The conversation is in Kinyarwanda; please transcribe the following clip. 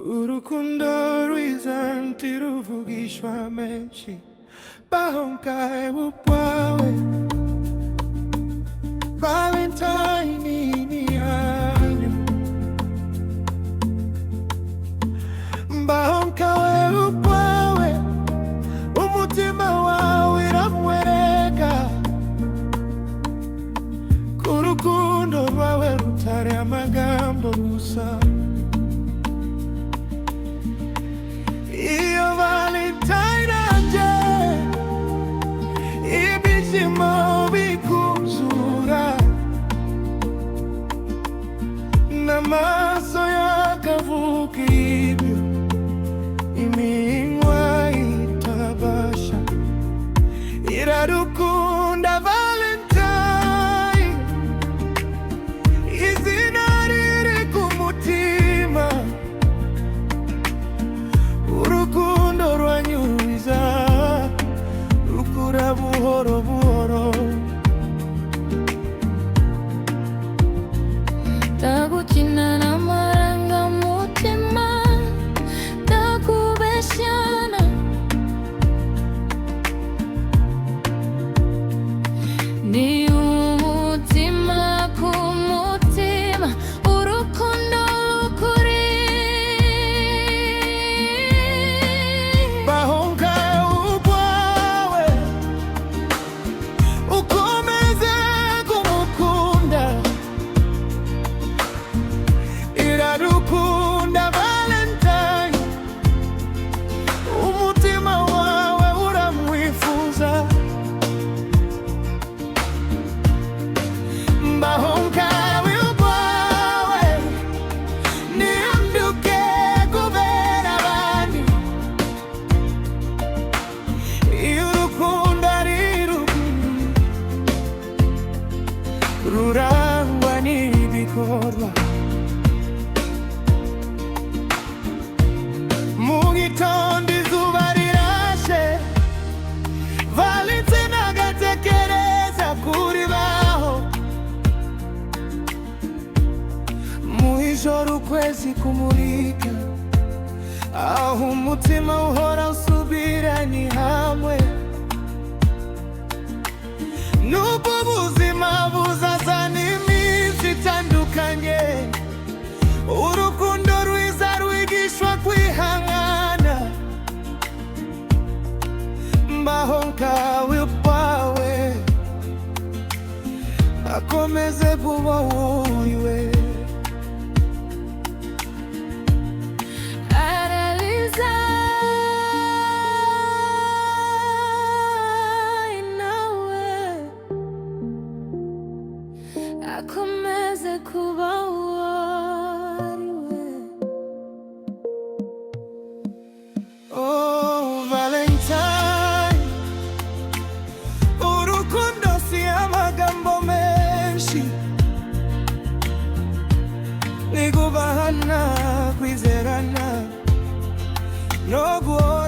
urukundo rwiza ntiruvugishwa menshi bahonkaye bupwawe Valentine ni yanyu bahonkawe bupwawe umutima wawe iramwereka kurukundo rwawe rutari amagambo gusa iyo Valentine anje ibyishimo bikuzura n'amaso yakavuga ibyo iminwa itabasha irarukunda Valentine izina riri ku mutima urukundo rwanyuriza rukura buhoro buhoro ndagukina n'amarangamutima ndakubeshyana ni umutima ku mutima urukundo rukuri bahonkaye ubwawe ukomeze kumukunda irarukunda Valentine umutima wawe uramwifuza bahonkaye ubwawe nihinduke kubera abandi iyo urukundo ari rugumu rurangwa n'ibikorwa mu gitondo izuba rirashe Valentine agatekereza kuri baho mu ijoro ukwezi kumurika aho umutima uhora usubira ni hamwe nubwo ubuzima buzazana iminsi itandukanye urukundo rwiza rwigishwa kwihangana bahonkawe ubwawe akomeze kuba wowe araliza nawe akomeze kuba wariwe. Oh Valentine urukundo si amagambo menshi ni kubahana kwizerana no guhora